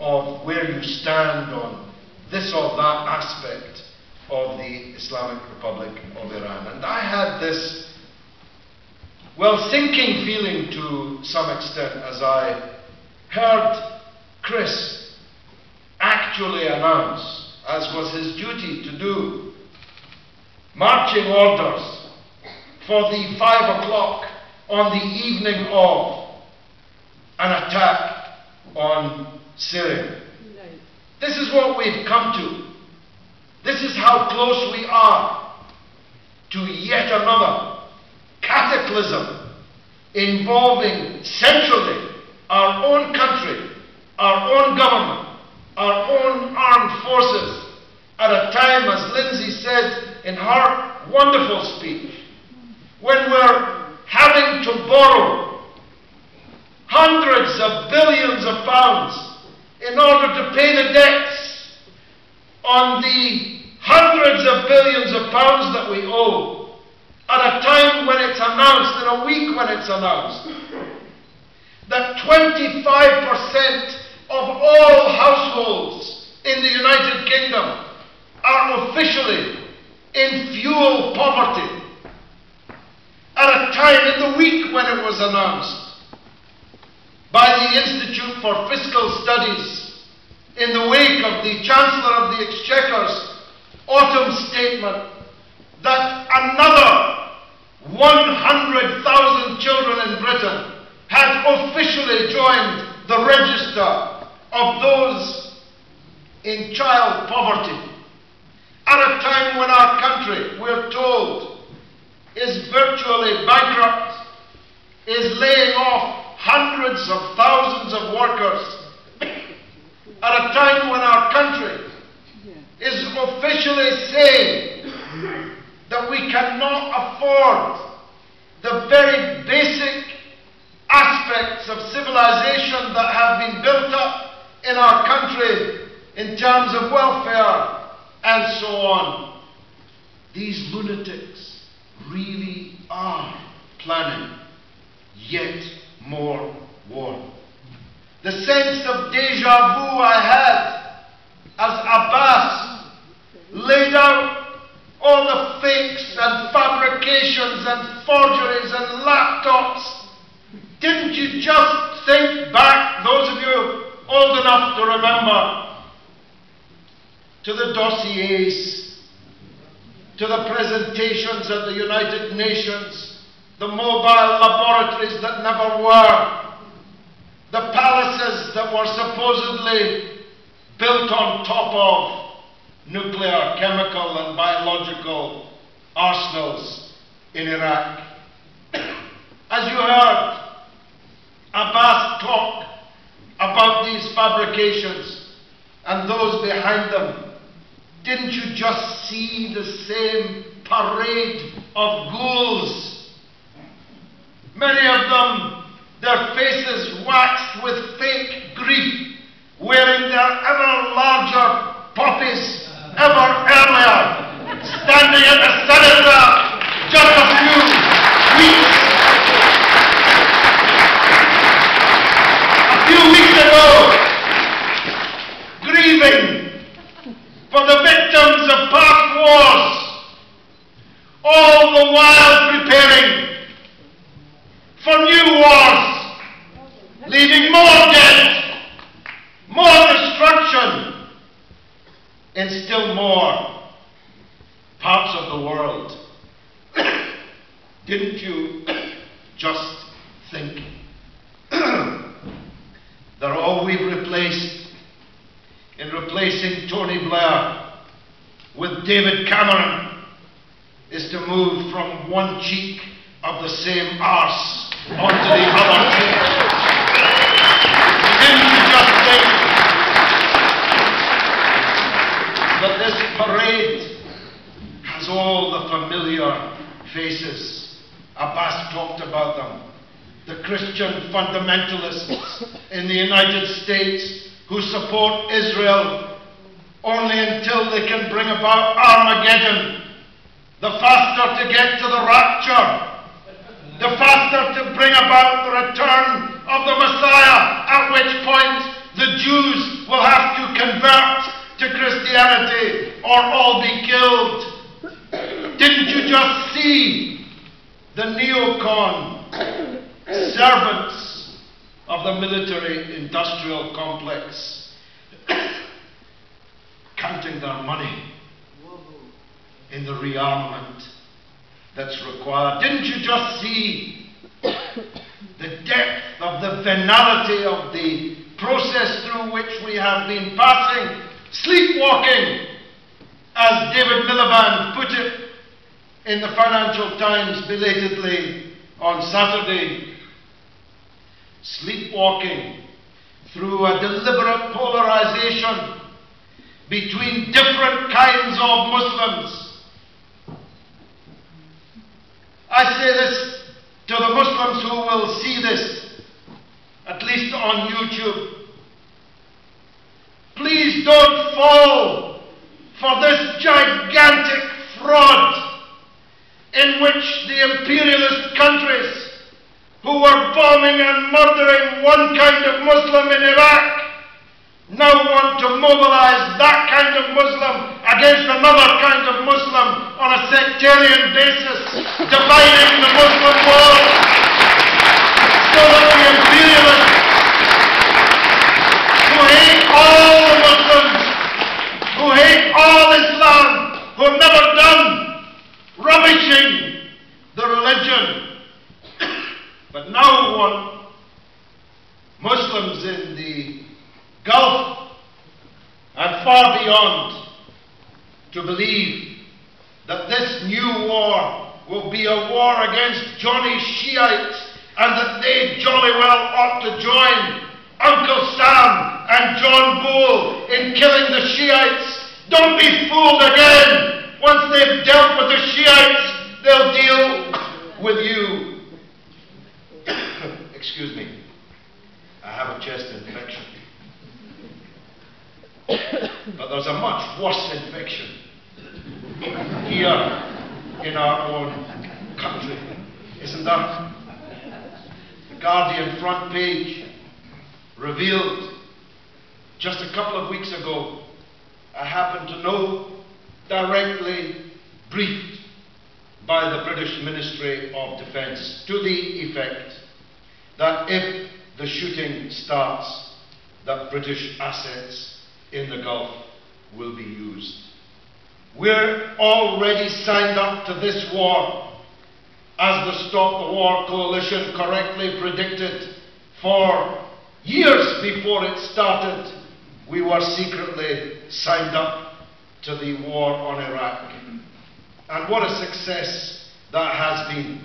of where you stand on this or that aspect of the Islamic Republic of Iran. And I had this, well, sinking feeling to some extent as I heard Chris actually announce, as was his duty to do, marching orders for the 5 o'clock on the evening of an attack on Syria. This is what we've come to. This is how close we are to yet another cataclysm involving centrally our own country, our own government, our own armed forces, at a time, as Lindsay said in her wonderful speech, when we're having to borrow hundreds of billions of pounds in order to pay the debts on the hundreds of billions of pounds that we owe, at a time when it's announced, in a week when it's announced, that 25% of all households in the United Kingdom are officially in fuel poverty. At a time in the week when it was announced by the Institute for Fiscal Studies in the wake of the Chancellor of the Exchequer's autumn statement that another 100,000 children in Britain had officially joined the register of those in child poverty. At a time when our country, we're told, is virtually bankrupt, is laying off hundreds of thousands of workers, at a time when our country is officially saying that we cannot afford the very basic aspects of civilization that have been built up in our country in terms of welfare and so on. These lunatics really are planning yet more war. The sense of deja vu I had as Abbas laid out all the fakes and fabrications and forgeries and laptops. Didn't you just think back, those of you old enough to remember, to the dossiers, to the presentations at the United Nations, the mobile laboratories that never were, the palaces that were supposedly built on top of nuclear, chemical and biological arsenals in Iraq. As you heard Abbas talk about these fabrications and those behind them, didn't you just see the same parade of ghouls? Many of them, their faces waxed with fake grief, wearing their ever larger poppies ever earlier, standing at the Senator just a few weeks ago, grieving for the victims of past wars, all the while preparing for new wars, leaving more death, more destruction in still more parts of the world. Didn't you just think that all we've replaced in replacing Tony Blair with David Cameron is to move from one cheek of the same arse onto the other cheek? Didn't you just think that this parade has all the familiar faces? Abbas talked about them. The Christian fundamentalists in the United States who support Israel only until they can bring about Armageddon. The faster to get to the rapture, the faster to bring about the return of the Messiah, at which point the Jews will have to convert to Christianity or all be killed. Didn't you just see the neocon servants of the military-industrial complex counting their money in the rearmament that's required? Didn't you just see the depth of the venality of the process through which we have been passing? Sleepwalking, as David Miliband put it in the Financial Times belatedly on Saturday. Sleepwalking through a deliberate polarization between different kinds of Muslims. I say this to the Muslims who will see this, at least on YouTube. Please don't fall for this gigantic fraud in which the imperialist countries who were bombing and murdering one kind of Muslim in Iraq now want to mobilize that kind of Muslim against another kind of Muslim on a sectarian basis, dividing the Muslim world so that the imperialists who hate all the Muslims, who hate all Islam, who have never done rubbishing the religion, but now want Muslims in the Gulf and far beyond to believe that this new war will be a war against Johnny Shiites and that they jolly well ought to join Uncle Sam and John Bull in killing the Shiites. Don't be fooled again. Once they've dealt with the Shiites, they'll deal with you. Excuse me. I have a chest infection. But there's a much worse infection here in our own country, isn't there? The Guardian front page revealed just a couple of weeks ago, I happen to know, directly briefed by the British Ministry of Defence to the effect that if the shooting starts, that British assets in the Gulf will be used. We're already signed up to this war, as the Stop the War Coalition correctly predicted. For years before it started, we were secretly signed up to the war on Iraq. And what a success that has been.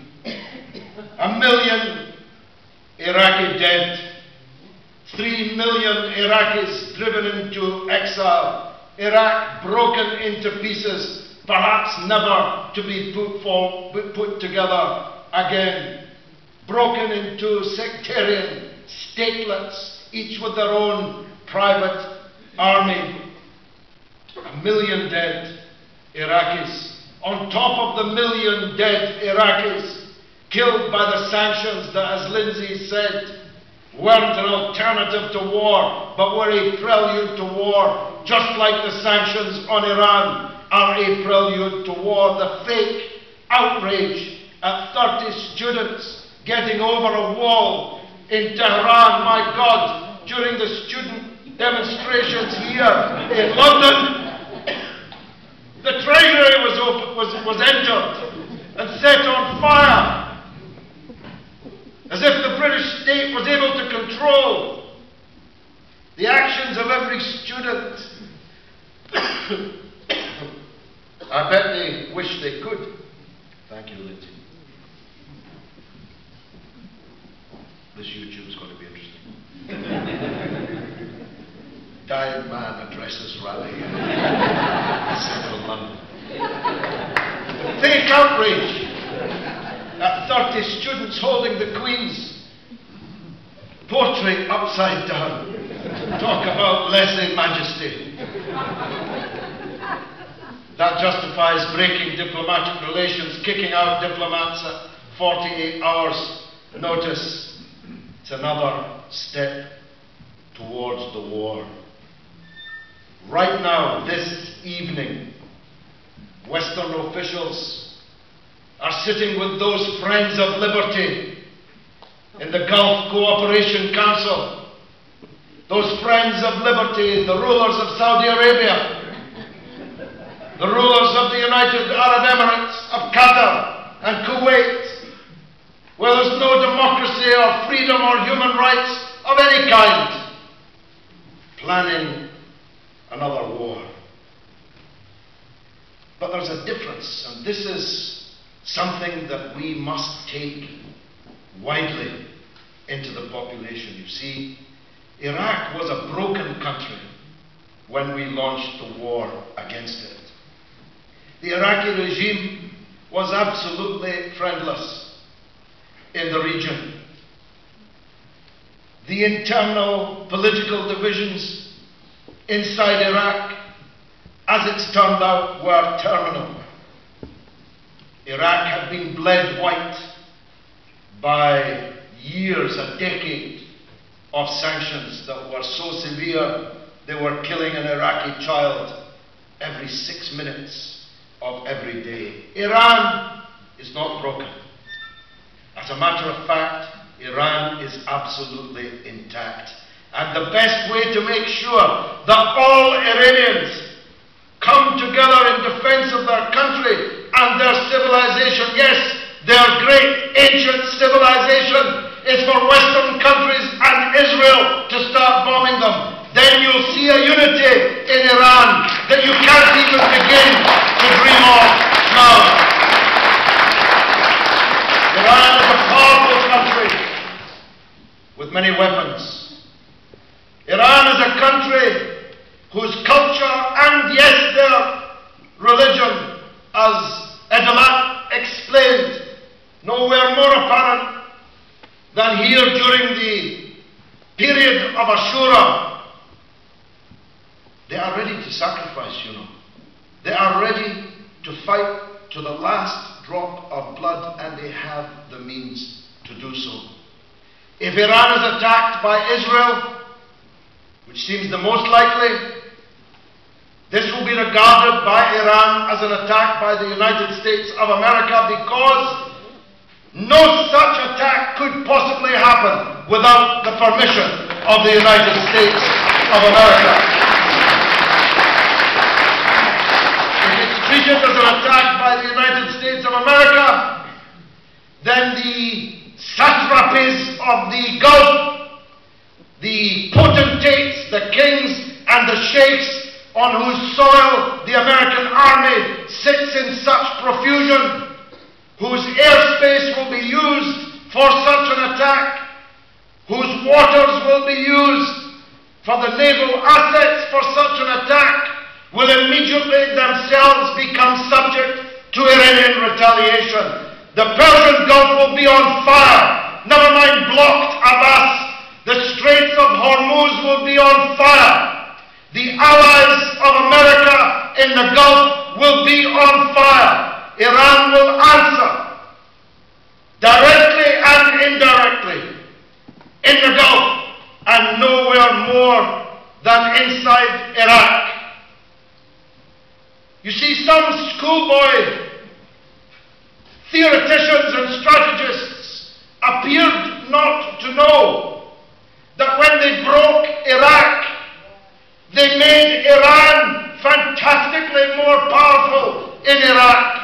1 million Iraqi dead, 3 million Iraqis driven into exile, Iraq broken into pieces, perhaps never to be put together again, broken into sectarian statelets, each with their own private army. 1 million dead Iraqis, on top of the 1 million dead Iraqis killed by the sanctions that, as Lindsay said, weren't an alternative to war, but were a prelude to war, just like the sanctions on Iran are a prelude to war. The fake outrage at 30 students getting over a wall in Tehran, my God, during the student demonstrations here in London. The treasury was entered and set on fire, as if the British state was able to control the actions of every student. I bet they wish they could. Thank you, Lindsay. This YouTube is going to be interesting. Dying man addresses rally in central London. Fake outrage at 30 students holding the Queen's portrait upside down. Talk about lèse-majesté. That justifies breaking diplomatic relations, kicking out diplomats at 48 hours notice. It's another step towards the war. Right now, this evening, Western officials are sitting with those friends of liberty in the Gulf Cooperation Council, those friends of liberty, the rulers of Saudi Arabia, the rulers of the United Arab Emirates, of Qatar and Kuwait, where there's no democracy or freedom or human rights of any kind, planning another war. But there's a difference, and this is something that we must take widely into the population. You see, Iraq was a broken country when we launched the war against it. The Iraqi regime was absolutely friendless in the region. The internal political divisions inside Iraq, as it's turned out, were terminal. Iraq had been bled white by years, a decade of sanctions that were so severe they were killing an Iraqi child every 6 minutes of every day. Iran is not broken. As a matter of fact, Iran is absolutely intact. And the best way to make sure that all Iranians come together in defense of their country and their civilization, yes, their great ancient civilization, is for Western countries and Israel to start bombing them. Then you'll see a unity in Iran that you can't even begin to dream of now. Iran is a powerful country with many weapons. Iran is a country whose culture and, yes, their religion, as Edelat explained, nowhere more apparent than here during the period of Ashura. They are ready to sacrifice, you know. They are ready to fight to the last drop of blood, and they have the means to do so. If Iran is attacked by Israel, which seems the most likely, this will be regarded by Iran as an attack by the United States of America, because no such attack could possibly happen without the permission of the United States of America. Treated as an attack by the United States of America, then the satrapies of the Gulf, the potentates, the kings and the sheikhs on whose soil the American army sits in such profusion, whose airspace will be used for such an attack, whose waters will be used for the naval assets for such an attack, will immediately themselves become subject to Iranian retaliation. The Persian Gulf will be on fire, never mind blocked Abbas. The Straits of Hormuz will be on fire. The allies of America in the Gulf will be on fire. Iran will answer, directly and indirectly, in the Gulf, and nowhere more than inside Iraq. You see, some schoolboy theoreticians and strategists appeared not to know that when they broke Iraq, they made Iran fantastically more powerful in Iraq.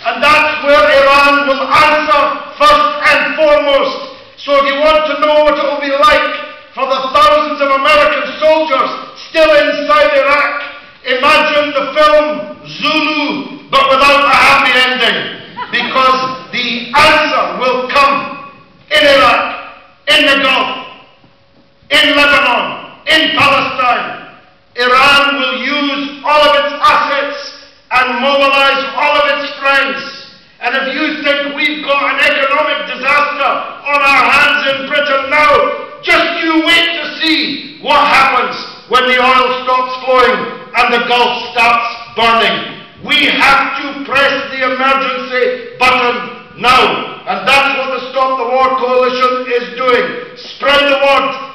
And that's where Iran will answer first and foremost. So if you want to know what it will be like for the thousands of American soldiers still inside Iraq, imagine the film Zulu, but without a happy ending, because the answer will come in Iraq, in the Gulf, in Lebanon, in Palestine. Iran will use all of its assets and mobilize all of its strengths. And if you think we've got an economic disaster on our hands in Britain now, just you wait to see what happens when the oil stops flowing and the Gulf starts burning. We have to press the emergency button now. And that's what the Stop the War Coalition is doing. Spread the word.